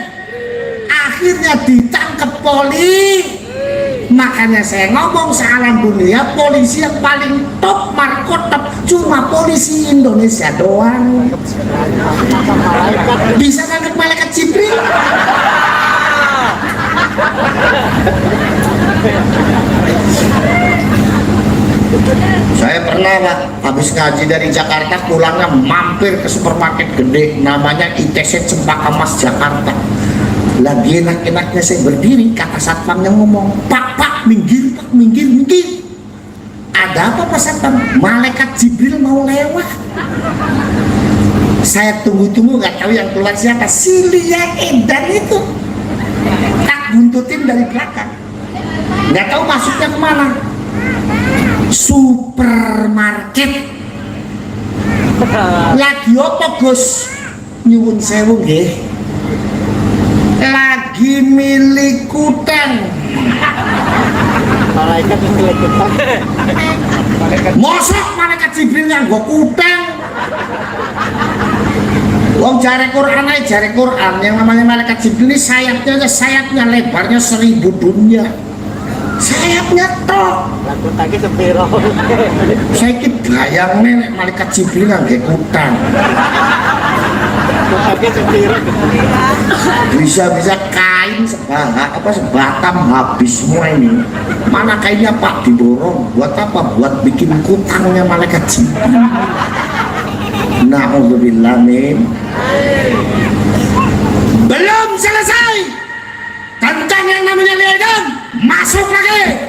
akhirnya ditangkap polisi. Makanya saya ngomong sealam dunia polisi yang paling top markotop cuma polisi Indonesia doang. Bisa nangkep malaikat Jibril. Saya pernah Pak, habis ngaji dari Jakarta pulangnya mampir ke supermarket gede namanya ITC Cempaka Mas Jakarta. Lagi enak-enaknya saya berdiri, kata satpam yang ngomong, Pak, minggir Pak, minggir. Ada apa Pak Satpam? Malaikat Jibril mau lewat. Saya tunggu-tunggu nggak tahu yang keluar siapa, si Lia Edan itu. Tak buntutin dari belakang, nggak tahu masuknya kemana. Supermarket. Lagi apa Gus? Nyuwun sewu nggih. Lagi milik kutang. Malaikat milik kutang. Mosok malaikat Jibril yang gua kutang. Wong jare Quran aja, jare Quran yang namanya malaikat Jibril ini sayapnya lebarnya 1000 dunia. Sayapnya tok. Lagu tadi sepiro. Saya bayang nih malaikat Jibril nggak kutang. Tadi sepiro. Bisa kain sebatam habis semua ini. Mana kainnya Pak diborong? Buat apa? Buat bikin kutangnya malaikat Jibril. Na'udzubillah min. Belum selesai tentang yang namanya Liadan, masuk lagi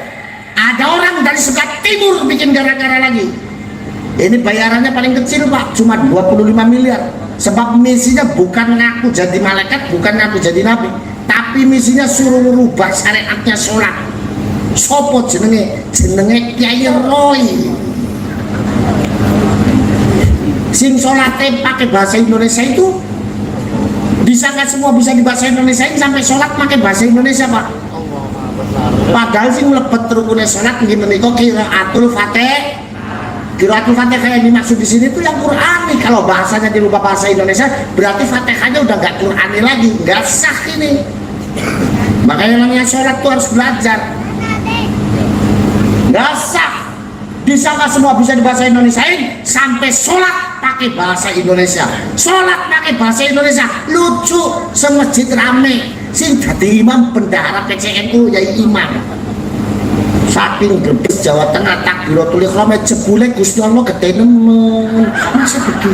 ada orang dari sebelah timur bikin gara-gara lagi. Ini bayarannya paling kecil Pak, cuma 25 miliar. Sebab misinya bukan ngaku jadi malaikat, bukan ngaku jadi nabi, tapi misinya suruh merubah syariatnya sholat. Sopo jenenge Kiai Roy. Sing sholatnya pakai bahasa Indonesia itu bisa nggak semua bisa di bahasa Indonesia ini, sampai sholat pakai bahasa Indonesia Pak. Padahal sih melepet rukunnya sholat gimana kok qiraatul fatih. Qiraatul fatih kayak dimaksud di sini tuh yang Qur'ani. Kalau bahasanya dirubah bahasa Indonesia berarti fatihahnya udah nggak Qur'ani lagi, nggak sah ini. Makanya namanya sholat tuh harus belajar. Nggak sah. Bisa nggak semua bisa di bahasa Indonesia ini, sampai sholat pakai bahasa Indonesia. Sholat pakai bahasa Indonesia lucu, semajid rame. Sing dadi imam bendahara PCNU Yai Imam. Saking Brebes Jawa Tengah takbiratul ihram jebule Gusti Allah gede nemen. Masa begitu?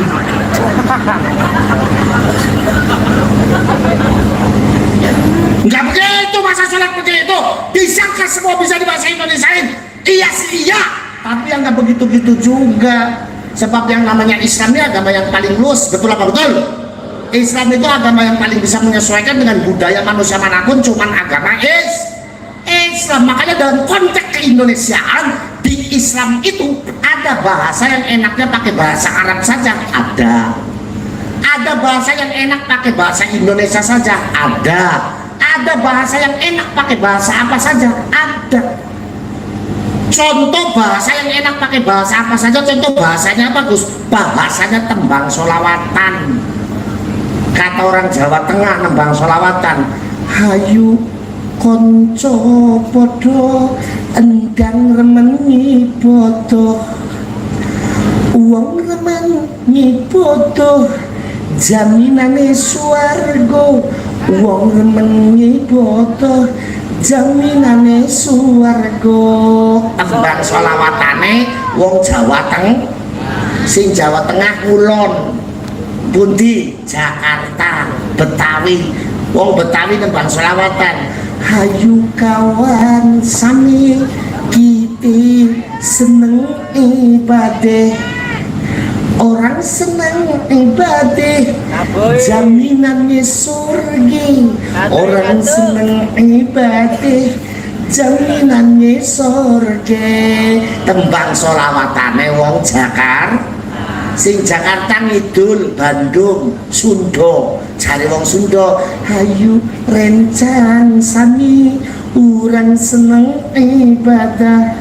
Enggak begitu masa sholat begitu. Disangka semua bisa di bahasa Indonesia ini? Iya sih iya, tapi yang nggak begitu-gitu juga. Sebab yang namanya Islam ini agama yang paling luas, betul apa betul? Islam itu agama yang paling bisa menyesuaikan dengan budaya manusia manapun, cuman agama Islam. Makanya dalam konteks keindonesiaan di Islam itu ada bahasa yang enaknya pakai bahasa Arab saja, ada bahasa yang enak pakai bahasa Indonesia saja, ada bahasa yang enak pakai bahasa apa saja, ada. Contoh bahasa yang enak pakai bahasa apa saja, contoh bahasanya bagus, bahasanya tembang solawatan. Kata orang Jawa Tengah nembang solawatan, hayu konco podo endang remeni bodoh, uang remeni bodoh jaminane swargo, uang remeni bodoh jaminane swargo. Tembang solawatane wong Jawa Tengah, sing Jawa Tengah kulon, Bundi, Jakarta, Betawi. Wong Betawi tembang selawatan, hayu kawan sami kiti seneng ibadah, Orang senang ibadah, jaminannya surgi. Orang senang ibadah, jaminannya surga. Tembang solawatane wong Jakarta. Sing Jakarta ngidul Bandung Sunda, cari wong Sunda, hayu rencang sami, urang seneng ibadah,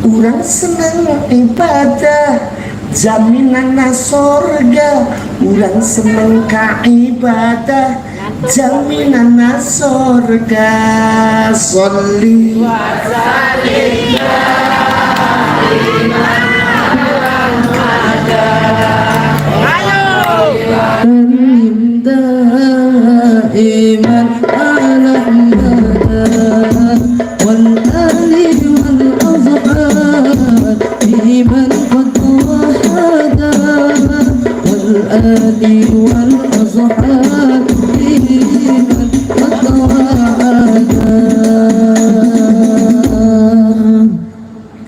urang seneng ibadah, jaminan surga, urang seneng ka ibadah, jaminan surga. Sholli wa sallim دائما على المدى والآل والأصحاب بمن قد وحدا والآل والأصحاب بمن قد وحدا.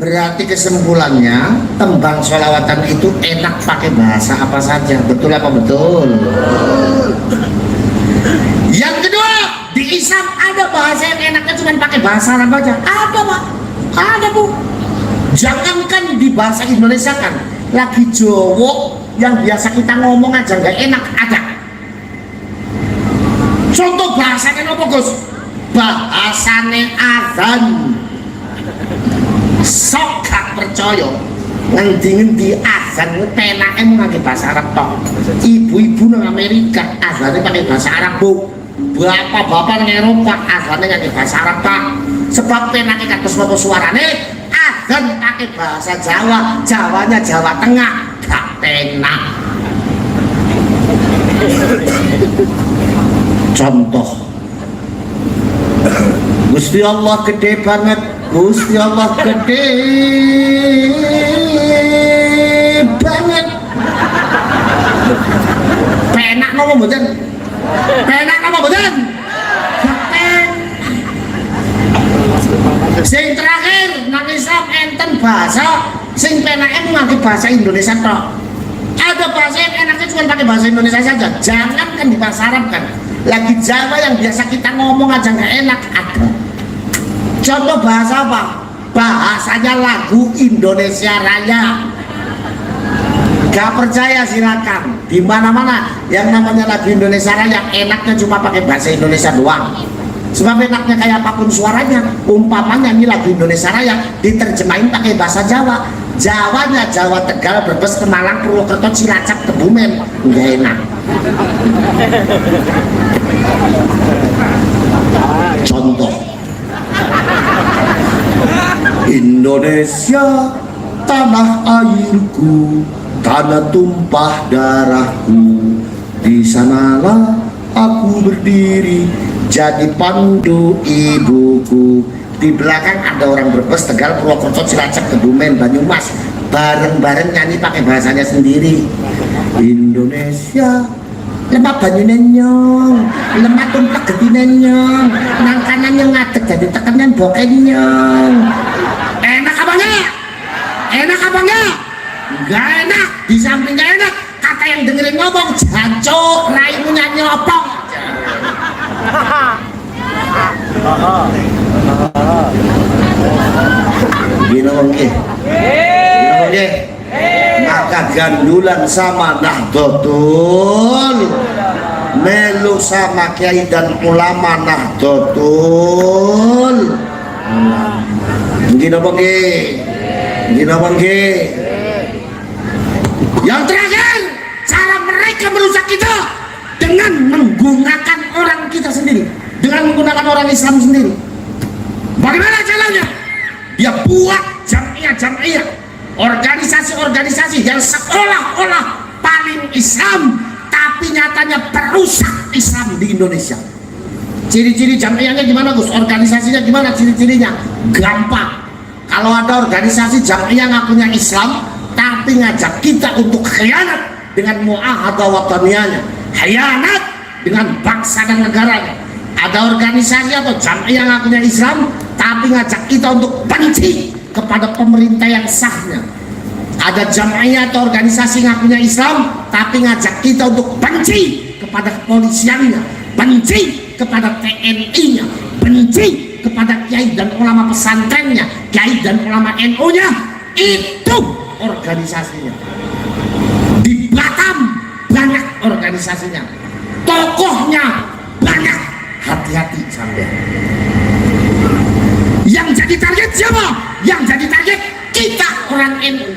Berarti kesimpulannya tembang sholawatan itu enak pakai bahasa apa saja, betul apa betul? Yang kedua, di Islam ada bahasa yang enaknya cuma pakai bahasa Arab aja. Ada Pak, ada Bu. Jangankan di bahasa Indonesia kan, lagi Jawa yang biasa kita ngomong aja nggak enak ada. Contoh bahasanya apa Gus? Bahasane azan. Sok gak percaya ngendi-ngendi azan penake nganggo bahasa Arab tok. Ibu-ibu nang Amerika azane pakai bahasa Arab Bu. Bapak-bapak nang Eropa azane nganggo bahasa Arab Pak. Sebab penake kados napa suarane azan pakai bahasa Jawa, Jawanya Jawa Tengah gak penak. Contoh Gusti Allah gede banget, Gusti Allah gede banget. Penak ngomong mboten? Penak apa mboten? Sing terakhir nang Islam enten bahasa sing penake nganggo bahasa Indonesia tok. Ada bahasa yang enaknya cuma pakai bahasa Indonesia saja. Jangan kan di bahasa Arab kan. Lagi Jawa yang biasa kita ngomong aja nggak enak ada. Contoh bahasa apa? Bahasanya lagu Indonesia Raya. Gak percaya silakan. Di mana-mana yang namanya lagu Indonesia Raya enaknya cuma pakai bahasa Indonesia doang. Sebab enaknya kayak apapun suaranya. Umpamanya ini lagu Indonesia Raya diterjemahin pakai bahasa Jawa. Jawanya Jawa Tegal, Brebes, Malang, Purwokerto, Cilacap, Kebumen, nggak enak. Contoh Indonesia tanah airku, tanah tumpah darahku, di sanalah aku berdiri jadi pandu ibuku. Di belakang ada orang Brebes, Tegal, Purwokerto, Cilacap, Kebumen, Banyumas, bareng-bareng nyanyi pakai bahasanya sendiri. Indonesia lemah banyune nyong, lemah tumplek getine nyong, nang kanan yang ngadeg jadi tekenan boke nyong. Enak apa enggak? Enak apa enggak? Enggak enak. Di samping enggak enak, kata yang dengerin ngomong jancuk, raimu nyanyi opong. Gini oke. Maka gandulan sama Nahdlatul, melu sama kiai dan ulama Nahdlatul. Gini oke. Yang terakhir, cara mereka merusak kita dengan menggunakan orang kita sendiri, dengan menggunakan orang Islam sendiri. Bagaimana caranya? Dia buat jamiah-jamiah, organisasi-organisasi yang seolah-olah paling Islam, tapi nyatanya perusak Islam di Indonesia. Ciri-ciri jamiahnya gimana Gus? Organisasinya gimana ciri-cirinya? Gampang. Kalau ada organisasi jamiah ngakunya Islam, tapi ngajak kita untuk khianat dengan muahadah wataniyahnya, khianat dengan bangsa dan negaranya. Ada organisasi atau jamiah ngakunya Islam, tapi ngajak kita untuk benci kepada pemerintah yang sahnya. Ada jamaah atau organisasi ngakunya Islam tapi ngajak kita untuk benci kepada kepolisiannya, benci kepada TNI-nya, benci kepada kiai dan ulama pesantrennya, kiai dan ulama NU-nya. Itu organisasinya. Di Batam banyak organisasinya, tokohnya banyak. Hati-hati sampai. Yang jadi target siapa? Yang jadi target kita orang NU.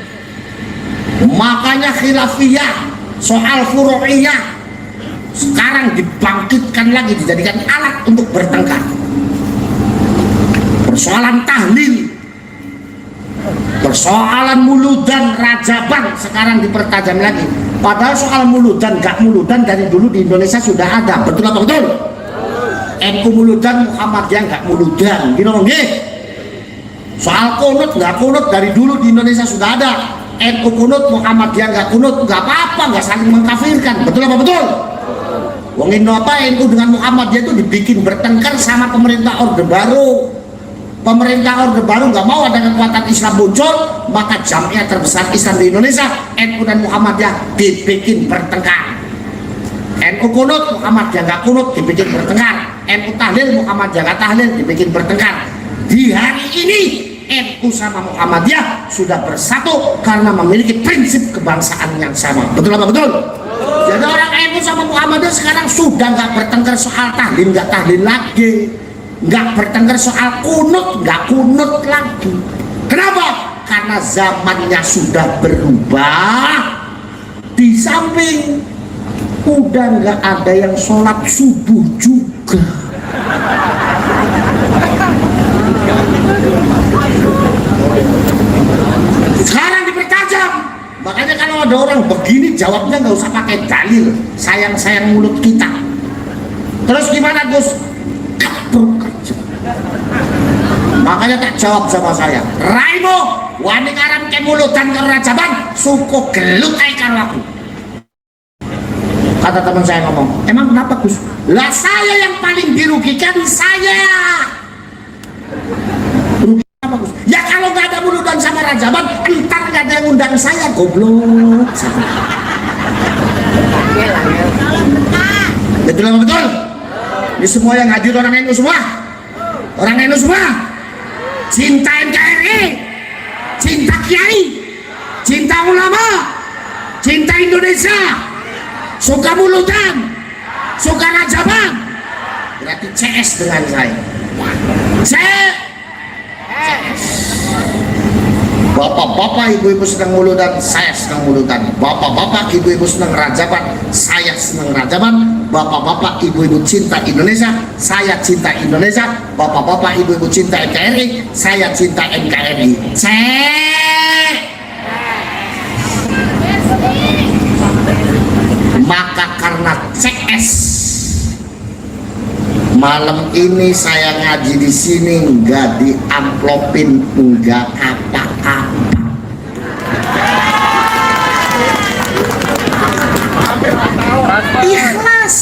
Makanya khilafiyah, soal furu'iyah sekarang dibangkitkan lagi, dijadikan alat untuk bertengkar. Persoalan tahlil, persoalan muludan, rajaban sekarang dipertajam lagi. Padahal soal muludan gak muludan dari dulu di Indonesia sudah ada. Betul apa betul? NU muludan, Muhammadiyah gak muludan, gitu loh. Soal kunut gak kunut dari dulu di Indonesia sudah ada. NU kunut, Muhammadiyah gak kunut, gak apa-apa, gak saling mengkafirkan. Betul apa betul? Wong Indo apa NU dengan Muhammadiyah itu dibikin bertengkar sama pemerintah Orde Baru. Pemerintah Orde Baru nggak mau ada kekuatan Islam muncul, maka jamiah terbesar Islam di Indonesia, NU dan Muhammadiyah, dibikin bertengkar. NU kunut, Muhammadiyah nggak kunut, dibikin bertengkar. NU tahlil, Muhammadiyah nggak tahlil, dibikin bertengkar. Di hari ini NU sama Muhammadiyah sudah bersatu karena memiliki prinsip kebangsaan yang sama. Betul apa betul? Jadi orang NU sama Muhammadiyah sekarang sudah nggak bertengkar soal tahlil nggak tahlil lagi, nggak bertengkar soal kunut nggak kunut lagi. Kenapa? Karena zamannya sudah berubah. Di samping udah nggak ada yang sholat subuh juga. Sekarang dipertajam. Makanya kalau ada orang begini jawabnya nggak usah pakai dalil, sayang-sayang mulut kita. Terus gimana Gus? Kapruk aja. Makanya tak jawab sama saya. Raimo, wani karam ke mulutan karo rajaban, suku gelut ae karo aku. Kata teman saya ngomong, emang kenapa Gus? Lah saya yang paling dirugikan saya. Apa, Gus? Ya kalau nggak ada mulutan sama rajaban, entar nggak ada yang undang saya, goblok. Betul apa betul? Ini semua yang hadir orang NU semua, orang NU semua, cinta NKRI, cinta Kiai, cinta ulama, cinta Indonesia, suka mulutan, suka rajaban, berarti CS dengan saya. Bapak-bapak, ibu-ibu senang mulutan, saya senang mulutan. Bapak-bapak, ibu-ibu senang rajaban, saya senang rajaban. Bapak-bapak, ibu-ibu cinta Indonesia, saya cinta Indonesia. Bapak-bapak, ibu-ibu cinta NKRI, saya cinta NKRI. Maka karena CS, malam ini saya ngaji di sini nggak diamplopin, nggak apa-apa. Ikhlas.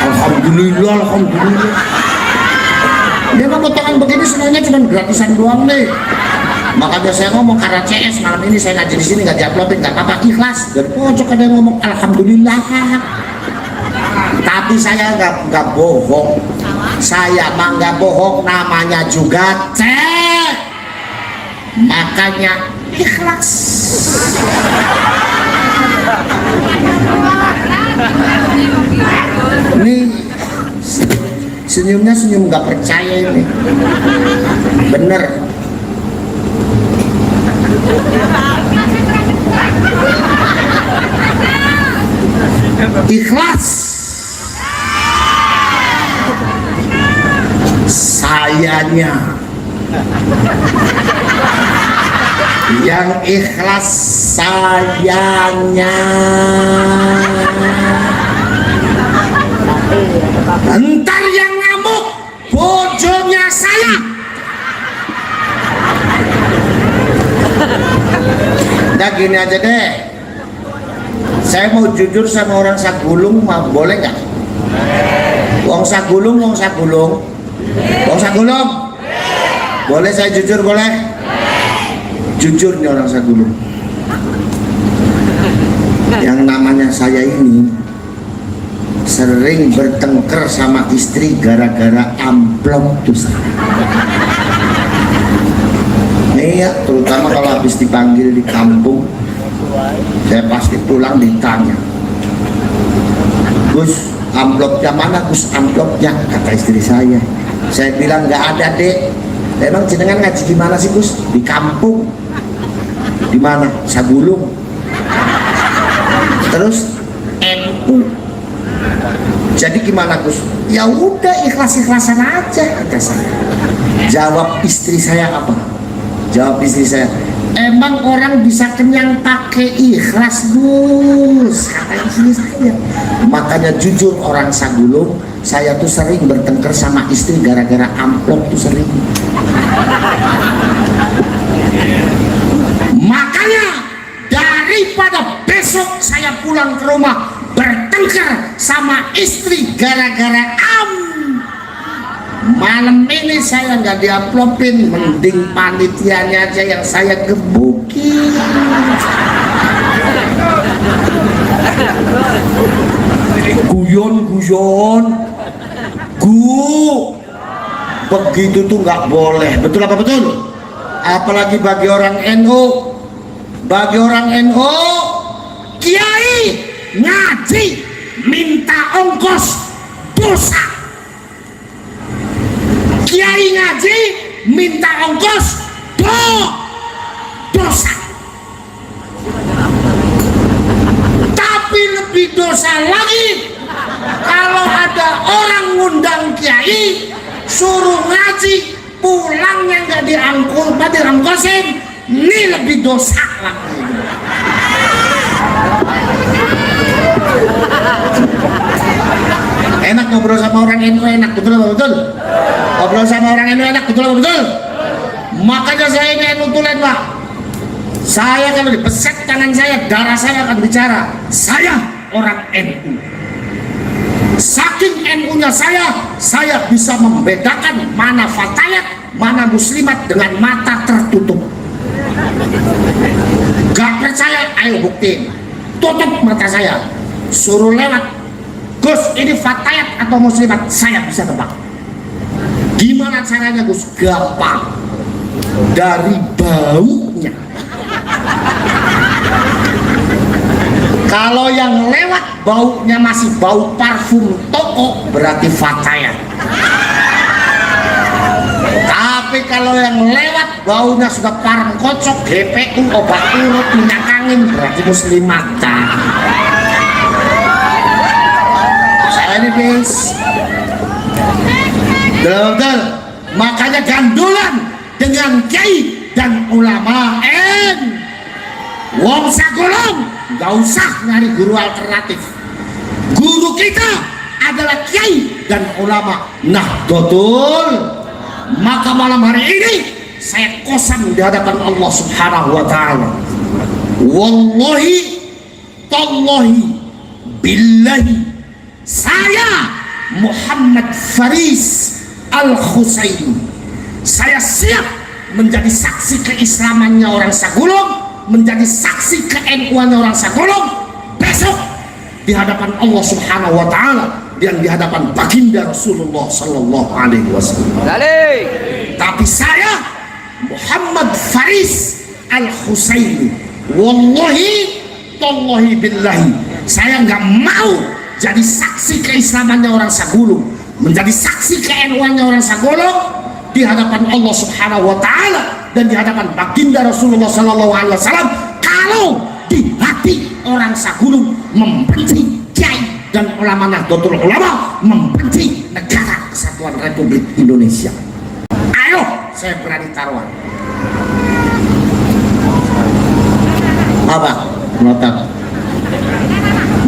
Alhamdulillah, alhamdulillah. Dia mau potongan begini semuanya cuma gratisan doang nih. Makanya saya ngomong karena CS malam ini saya ngaji di sini nggak diuploadin, nggak apa-apa, ikhlas. Dari pojok ada yang ngomong alhamdulillah. Tapi saya nggak bohong. Saya mah nggak bohong, namanya juga cek. Makanya ikhlas. Ini senyumnya senyum nggak percaya ini. Bener. Ikhlas. Sayanya yang ikhlas, sayanya entar yang ngamuk bojonya saya. Udah gini aja deh, saya mau jujur sama orang Sagulung, boleh nggak? Wong Sagulung, wong Sagulung. Wong Sagulung. Boleh saya jujur, boleh? Jujur nih orang Sagulung. Yang namanya saya ini sering bertengkar sama istri gara-gara amplop tuh. Iya, terutama kalau habis dipanggil di kampung, saya pasti pulang ditanya, Gus, amplopnya mana Gus? Amplopnya, kata istri saya. Saya bilang nggak ada, Dek. Emang jenengan ngaji di mana sih Gus? Di kampung. Di mana? Sagulung. Terus NU. Jadi gimana Gus? Ya udah, ikhlas-ikhlasan aja, kata saya. Jawab istri saya apa? Jawab istri saya, emang orang bisa kenyang pakai ikhlas Gus, kata istri saya. Makanya jujur orang Sagulung, saya tuh sering bertengkar sama istri gara-gara amplop tuh sering. Makanya daripada besok saya pulang ke rumah bertengkar sama istri gara-gara malam ini saya nggak diamplopin, mending panitianya aja yang saya gebukin. Guyon, begitu tuh nggak boleh. Betul apa betul? Apalagi bagi orang NU. Bagi orang NU, kiai ngaji minta ongkos dosa. Kiai ngaji minta ongkos dosa. Tapi lebih dosa lagi kalau ada orang ngundang kiai suruh ngaji, pulangnya nggak diangkosin, ini lebih dosa lagi. Enak ngobrol sama orang NU, enak, betul apa betul? Ngobrol sama orang NU enak, betul apa betul? Makanya saya ini NU tulen Pak. Saya kalau dipeset tangan saya, darah saya akan bicara. Saya orang NU. Saking NU-nya saya bisa membedakan mana fatayat, mana muslimat dengan mata tertutup. Gak percaya, ayo buktiin. Tutup mata saya, suruh lewat. Gus, ini fatayat atau muslimat? Saya bisa tebak. Gimana caranya Gus? Gampang. Dari baunya. Kalau yang lewat baunya masih bau parfum toko, berarti fatayat. Tapi kalau yang lewat baunya sudah parang kocok, GPU, obat urut, minyak angin, berarti muslimat. Ini guys, betul. Makanya gandulan dengan kiai dan ulama wong Sagulung, gak usah nyari guru alternatif. Guru kita adalah kiai dan ulama. Nah betul. Maka malam hari ini saya kosam di hadapan Allah Subhanahu wa ta'ala. Wallahi tallahi billahi, saya Muhammad Faris Al-Husaini, saya siap menjadi saksi keislamannya orang Sagulung, menjadi saksi ke-NU-nya orang Sagulung besok di hadapan Allah Subhanahu wa ta'ala dan di hadapan baginda Rasulullah Sallallahu Alaihi Wasallam. Tapi saya Muhammad Faris Al-Husaini, wallahi tallahi billahi, saya nggak mau jadi saksi keislamannya orang Sagulung, menjadi saksi ke-NU-nya orang Sagulung di hadapan Allah Subhanahu wa ta'ala dan di hadapan baginda Rasulullah Sallallahu Alaihi Wasallam kalau di hati orang Sagulung membenci kiai dan ulama Nahdlatul Ulama, membenci negara kesatuan Republik Indonesia. Ayo, saya berani taruhan. Apa? Ngotot.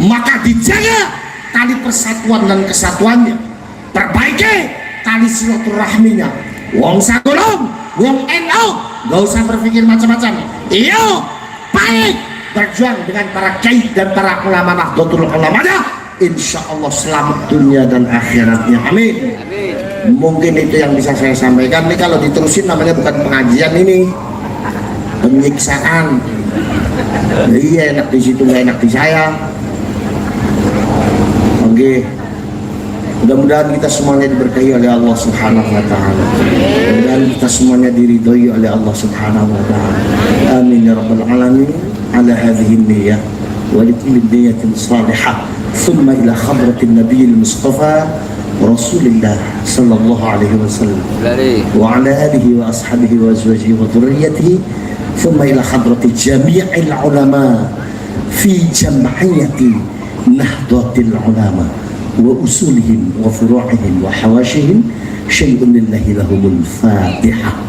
Maka dijaga tali persatuan dan kesatuannya, perbaiki tali silaturahminya. Wong Sagulung, wong NU, gak usah berpikir macam-macam. Iyo, baik berjuang dengan para kiai dan para ulama Nahdlatul Ulamanya insya Allah selamat dunia dan akhiratnya. Amin. Mungkin itu yang bisa saya sampaikan. Ini kalau diterusin namanya bukan pengajian, ini penyiksaan. Iya, enak di situ nggak enak di saya. Oke, mudah-mudahan kita semuanya diberkahi oleh Allah Subhanahu wa Ta'ala. Mudah-mudahan kita semuanya diridhoi oleh Allah Subhanahu wa Ta'ala. Amin ya rabbal alamin. Ala hadhihi niyyah wa likulli niyyatin salihah. Thumma ila hadratin nabiyil mustafa Rasulillah sallallahu alaihi wasallam wa ala alihi wa ashabihi wa azwajihi wa dhurriyyatihi. Thumma ila hadrati jami'il ulama fi jam'iyyati Nahdlatul Ulama wa usulihim wa furu'ihim wa hawashihim syai'un lillahi lahumul Fatihah.